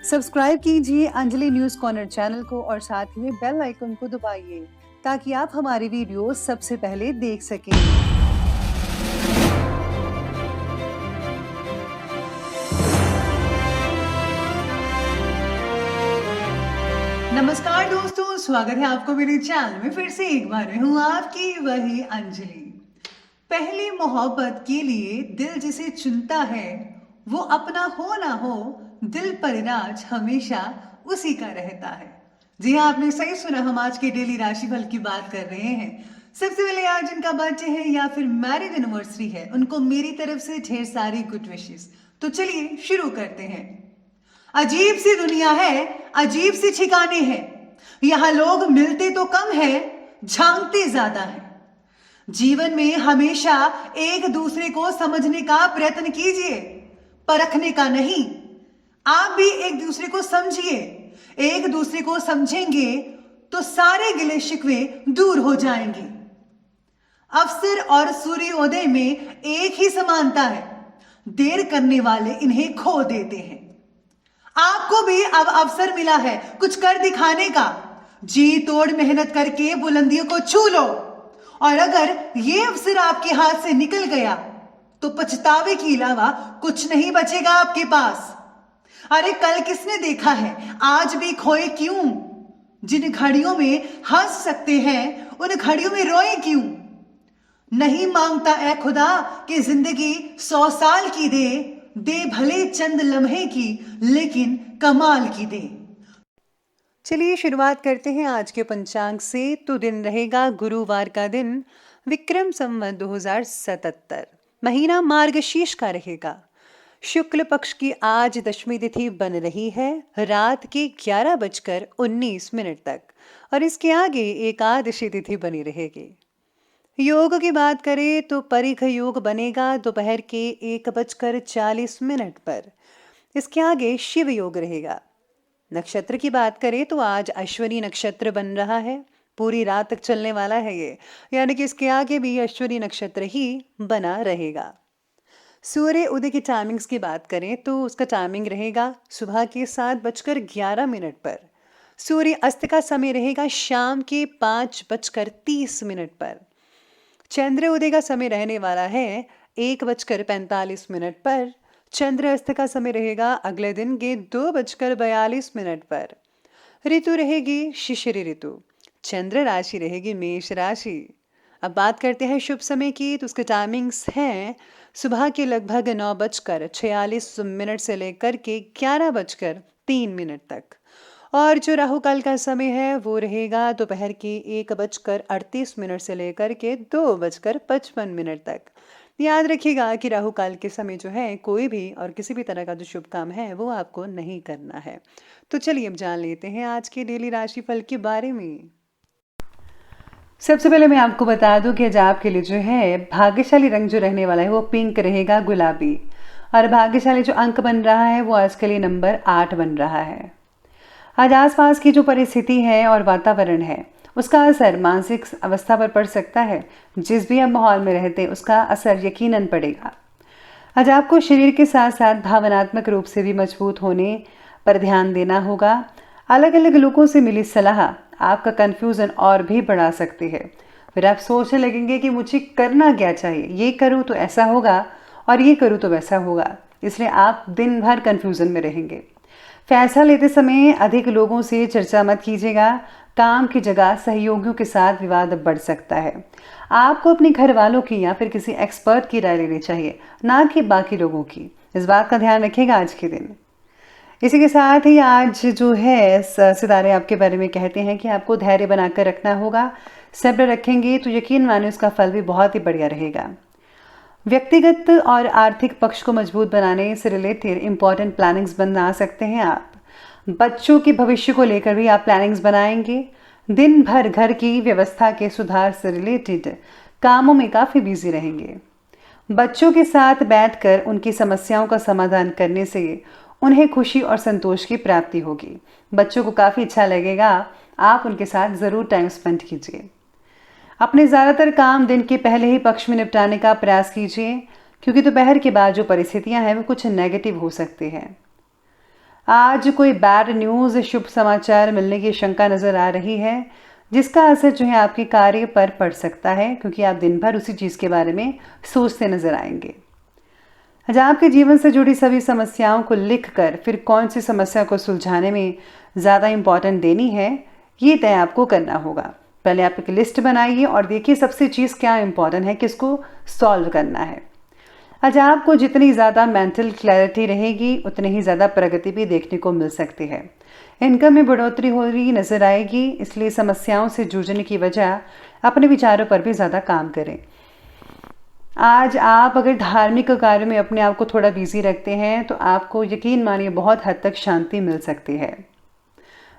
Subscribe कीजिए Anjali news corner channel को और साथ ही में बेल आइकन को दबाइए ताकि आप हमारी वीडियो सबसे पहले देख सकें। नमस्कार दोस्तों, स्वागत है आपको मेरे चैनल में। फिर से एक बार मैं हूँ आपकी वही अंजलि। पहली मोहब्बत के लिए दिल जिसे चुनता है वो अपना हो ना हो, दिल पर राज हमेशा उसी का रहता है। जी हाँ, आपने सही सुना। हम आज के डेली राशिफल की बात कर रहे हैं। सबसे पहले आज जिनका बर्थडे है या फिर मैरिज एनिवर्सरी है, उनको मेरी तरफ से ढेर सारी गुड विशेस। तो चलिए शुरू करते हैं। अजीब सी दुनिया है, अजीब सी ठिकाने हैं। यहाँ लोग मिलते तो कम है, झांकते ज्यादा है। जीवन में हमेशा एक दूसरे को समझने का प्रयत्न कीजिए, परखने का नहीं। आप भी एक दूसरे को समझिए। एक दूसरे को समझेंगे तो सारे गिले शिकवे दूर हो जाएंगे। अवसर और सूर्योदय में एक ही समानता है, देर करने वाले इन्हें खो देते हैं। आपको भी अब अवसर मिला है कुछ कर दिखाने का। जी तोड़ मेहनत करके बुलंदियों को छू लो, और अगर ये अवसर आपके हाथ से निकल गया तो पछतावे के अलावा कुछ नहीं बचेगा आपके पास। अरे कल किसने देखा है, आज भी खोए क्यों? जिन घड़ियों में हंस सकते हैं उन घड़ियों में रोए क्यों? नहीं मांगता ऐ खुदा कि जिंदगी 100 साल की दे, दे भले चंद लम्हे की लेकिन कमाल की दे। चलिए शुरुआत करते हैं आज के पंचांग से। तो दिन रहेगा गुरुवार का दिन, विक्रम संवत 2077, महीना मार्गशीर्ष का रहेगा। शुक्ल पक्ष की आज दशमी तिथि बन रही है रात के 11:19 तक, और इसके आगे एकादशी तिथि बनी रहेगी। योग की बात करें तो परिघ योग बनेगा दोपहर के 1:40 पर। इसके आगे शिव योग रहेगा। नक्षत्र की बात करें तो आज अश्विनी नक्षत्र बन रहा है, पूरी रात तक चलने वाला है ये, यानी कि इसके आगे भी अश्विनी नक्षत्र ही बना रहेगा। सूर्य उदय की टाइमिंग्स की बात करें तो उसका टाइमिंग रहेगा सुबह के 7:11 पर। सूर्य अस्त का समय रहेगा शाम के 5:30 पर। चंद्र उदय का समय रहने वाला है 1:45 पर। चंद्र अस्त का समय रहेगा अगले दिन के 2:42 पर। ऋतु रहेगी शिशिर ऋतु। चंद्र राशि रहेगी मेष राशि। अब बात करते हैं शुभ समय की, तो उसके टाइमिंग्स हैं सुबह के लगभग 9:46 से लेकर के 11:03 तक। और जो राहु काल का समय है वो रहेगा दोपहर के 1:38 से लेकर के 2:55 तक। याद रखिएगा कि राहु काल के समय जो है कोई भी और किसी भी तरह का जो शुभ काम है वो आपको नहीं करना है। तो चलिए अब जान लेते हैं आज के डेली राशिफल के बारे में। सबसे पहले मैं आपको बता दूं कि आज आपके लिए जो है भाग्यशाली रंग जो रहने वाला है वो पिंक रहेगा, गुलाबी। और भाग्यशाली जो अंक बन रहा है वो आज के लिए नंबर 8 बन रहा है। आज आसपास की जो परिस्थिति है और वातावरण है उसका असर मानसिक अवस्था पर पड़ सकता है। जिस भी आप माहौल में रहते हैं उसका असर यकीनन पड़ेगा। आज आपको शरीर के साथ साथ भावनात्मक रूप से भी मजबूत होने पर ध्यान देना होगा। अलग अलग लोगों से मिली सलाह आपका कंफ्यूजन और भी बढ़ा सकती है। फिर आप सोचने लगेंगे कि मुझे करना क्या चाहिए, ये करूँ तो ऐसा होगा और ये करूँ तो वैसा होगा, इसलिए आप दिन भर कंफ्यूजन में रहेंगे। फैसला लेते समय अधिक लोगों से चर्चा मत कीजिएगा। काम की जगह सहयोगियों के साथ विवाद बढ़ सकता है। आपको अपने घर वालों की या फिर किसी एक्सपर्ट की राय लेनी चाहिए, ना कि बाकी लोगों की। इस बात का ध्यान रखिएगा आज के दिन। इसी के साथ ही आज जो है सितारे आपके बारे में कहते हैं कि आपको धैर्य बनाकर रखना होगा। सब्र रखेंगे तो यकीन माने उसका फल भी बहुत ही बढ़िया रहेगा। व्यक्तिगत और आर्थिक पक्ष को मजबूत बनाने से रिलेटेड इंपॉर्टेंट प्लानिंग्स बना सकते हैं आप। बच्चों के भविष्य को लेकर भी आप प्लानिंग्स बनाएंगे। दिन भर घर की व्यवस्था के सुधार से रिलेटेड कामों में काफ़ी बिजी रहेंगे। बच्चों के साथ बैठकर उनकी समस्याओं का समाधान करने से उन्हें खुशी और संतोष की प्राप्ति होगी। बच्चों को काफ़ी अच्छा लगेगा। आप उनके साथ ज़रूर टाइम स्पेंड कीजिए। अपने ज़्यादातर काम दिन के पहले ही पक्ष में निपटाने का प्रयास कीजिए, क्योंकि दोपहर के बाद जो परिस्थितियां हैं वो कुछ नेगेटिव हो सकती हैं। आज कोई बैड न्यूज़, शुभ समाचार मिलने की शंका नज़र आ रही है, जिसका असर जो है आपके कार्य पर पड़ सकता है, क्योंकि आप दिन भर उसी चीज़ के बारे में सोचते नजर आएंगे। आज आपके जीवन से जुड़ी सभी समस्याओं को लिखकर फिर कौन सी समस्या को सुलझाने में ज़्यादा इम्पोर्टेंट देनी है, ये तय आपको करना होगा। पहले आप एक लिस्ट बनाइए और देखिए सबसे चीज़ क्या इम्पोर्टेंट है, किसको सॉल्व करना है। आज आपको जितनी ज़्यादा मेंटल क्लैरिटी रहेगी, उतनी ही ज़्यादा प्रगति भी देखने को मिल सकती है। इनकम में बढ़ोतरी हो रही नजर आएगी, इसलिए समस्याओं से जूझने की वजह अपने विचारों पर भी ज़्यादा काम करें। आज आप अगर धार्मिक कार्य में अपने आप को थोड़ा बिजी रखते हैं तो आपको यकीन मानिए बहुत हद तक शांति मिल सकती है।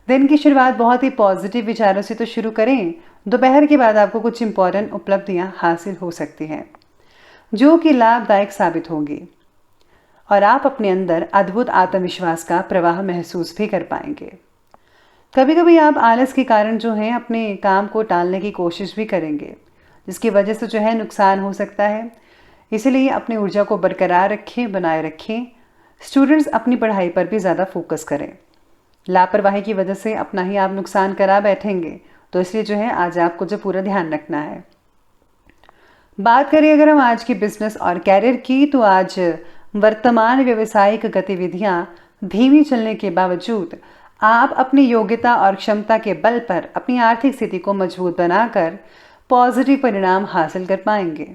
दिन की शुरुआत बहुत ही पॉजिटिव विचारों से तो शुरू करें। दोपहर के बाद आपको कुछ इंपॉर्टेंट उपलब्धियां हासिल हो सकती हैं जो कि लाभदायक साबित होंगी और आप अपने अंदर अद्भुत आत्मविश्वास का प्रवाह महसूस भी कर पाएंगे। कभी कभी आप आलस के कारण जो है अपने काम को टालने की कोशिश भी करेंगे, जिसकी वजह से जो है नुकसान हो सकता है। इसलिए अपनी ऊर्जा को बरकरार रखें, बनाए रखें। स्टूडेंट्स अपनी पढ़ाई पर भी ज़्यादा फोकस करें। लापरवाही की वजह से अपना ही आप नुकसान करा बैठेंगे, तो इसलिए जो है आज आपको जो पूरा ध्यान रखना है। बात करें अगर हम आज की बिजनेस और कैरियर की, तो आज वर्तमान व्यावसायिक गतिविधियां धीमी चलने के बावजूद आप अपनी योग्यता और क्षमता के बल पर अपनी आर्थिक स्थिति को मजबूत बनाकर पॉजिटिव परिणाम हासिल कर पाएंगे।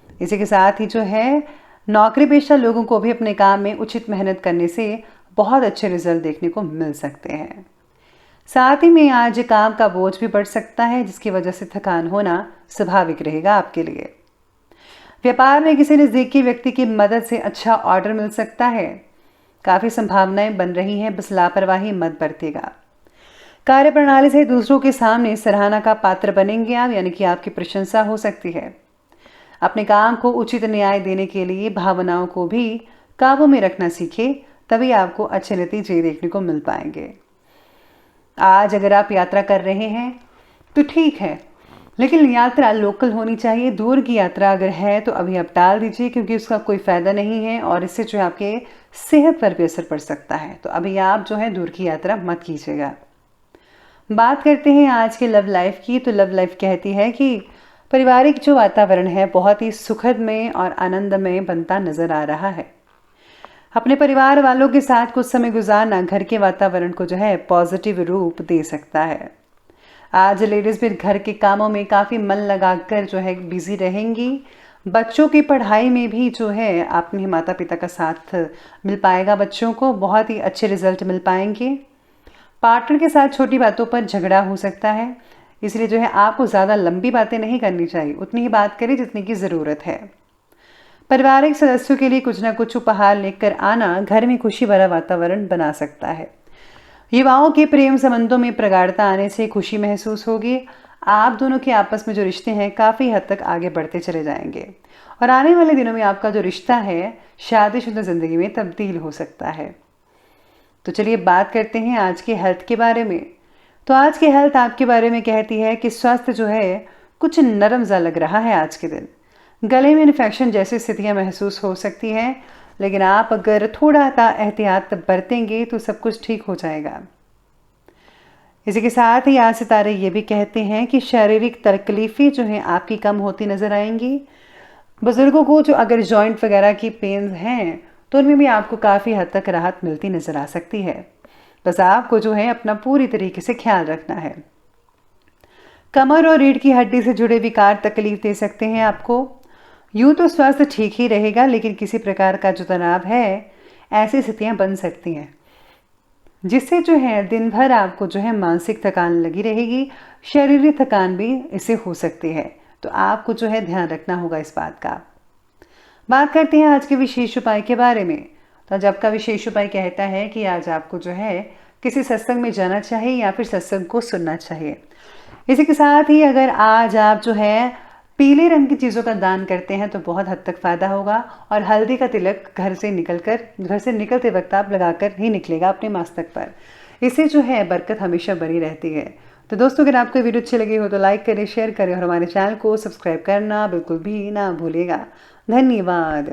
इसी के साथ ही जो है नौकरी पेशा लोगों को भी अपने काम में उचित मेहनत करने से बहुत अच्छे रिजल्ट देखने को मिल सकते हैं। साथ ही में आज काम का बोझ भी बढ़ सकता है, जिसकी वजह से थकान होना स्वाभाविक रहेगा आपके लिए। व्यापार में किसी नज़दीकी व्यक्ति की मदद से अच्छा ऑर्डर मिल सकता है। काफ़ी संभावनाएं बन रही हैं, बस लापरवाही मत बरतिएगा। कार्य प्रणाली से दूसरों के सामने सराहना का पात्र बनेंगे आप, यानी कि आपकी प्रशंसा हो सकती है। अपने काम को उचित न्याय देने के लिए भावनाओं को भी काबू में रखना सीखें, तभी आपको अच्छे नतीजे देखने को मिल पाएंगे। आज अगर आप यात्रा कर रहे हैं तो ठीक है, लेकिन यात्रा लोकल होनी चाहिए। दूर की यात्रा अगर है तो अभी आप टाल दीजिए, क्योंकि उसका कोई फ़ायदा नहीं है और इससे जो है आपके सेहत पर भी असर पड़ सकता है। तो अभी आप जो है दूर की यात्रा मत कीजिएगा। बात करते हैं आज के लव लाइफ की, तो लव लाइफ कहती है कि पारिवारिक जो वातावरण है बहुत ही सुखद में और आनंदमय बनता नजर आ रहा है। अपने परिवार वालों के साथ कुछ समय गुजारना घर के वातावरण को जो है पॉजिटिव रूप दे सकता है। आज लेडीज भी घर के कामों में काफ़ी मन लगाकर जो है बिजी रहेंगी। बच्चों की पढ़ाई में भी जो है अपने माता पिता का साथ मिल पाएगा, बच्चों को बहुत ही अच्छे रिजल्ट मिल पाएंगे। पार्टनर के साथ छोटी बातों पर झगड़ा हो सकता है, इसलिए जो है आपको ज़्यादा लंबी बातें नहीं करनी चाहिए, उतनी ही बात करें जितनी की ज़रूरत है। पारिवारिक सदस्यों के लिए कुछ ना कुछ उपहार लेकर आना घर में खुशी भरा वातावरण बना सकता है। युवाओं के प्रेम संबंधों में प्रगाढ़ता आने से खुशी महसूस होगी। आप दोनों के आपस में जो रिश्ते हैं काफ़ी हद तक आगे बढ़ते चले जाएंगे और आने वाले दिनों में आपका जो रिश्ता है शादीशुदा ज़िंदगी में तब्दील हो सकता है। तो चलिए बात करते हैं आज के हेल्थ के बारे में। तो आज की हेल्थ आपके बारे में कहती है कि स्वास्थ्य जो है कुछ नरम सा लग रहा है आज के दिन। गले में इन्फेक्शन जैसी स्थितियां महसूस हो सकती हैं, लेकिन आप अगर थोड़ा एहतियात बरतेंगे तो सब कुछ ठीक हो जाएगा। इसी के साथ ही आज सितारे ये भी कहते हैं कि शारीरिक तकलीफ़ें जो हैं आपकी कम होती नज़र आएंगी। बुज़ुर्गों को जो अगर जॉइंट वगैरह की पेन हैं तो उनमें भी आपको काफ़ी हद तक राहत मिलती नज़र आ सकती है। बस आपको जो है अपना पूरी तरीके से ख्याल रखना है। कमर और रीढ़ की हड्डी से जुड़े विकार तकलीफ दे सकते हैं आपको। यूँ तो स्वास्थ्य ठीक ही रहेगा, लेकिन किसी प्रकार का जो तनाव है ऐसी स्थितियाँ बन सकती हैं, जिससे जो है दिन भर आपको जो है मानसिक थकान लगी रहेगी। शारीरिक थकान भी इससे हो सकती है, तो आपको जो है ध्यान रखना होगा इस बात का। बात करते हैं आज के विशेष उपाय के बारे में। तो आज आपका विशेष उपाय कहता है कि आज आपको जो है किसी सत्संग में जाना चाहिए या फिर सत्संग को सुनना चाहिए। इसी के साथ ही अगर आज आप जो है पीले रंग की चीज़ों का दान करते हैं तो बहुत हद तक फ़ायदा होगा। और हल्दी का तिलक घर से निकलते वक्त आप लगाकर ही निकलेगा अपने मस्तक पर। इससे जो है बरकत हमेशा बनी रहती है। तो दोस्तों, अगर आपको वीडियो अच्छी लगी हो तो लाइक करें, शेयर करें और हमारे चैनल को सब्सक्राइब करना बिल्कुल भी ना भूलिएगा। धन्यवाद।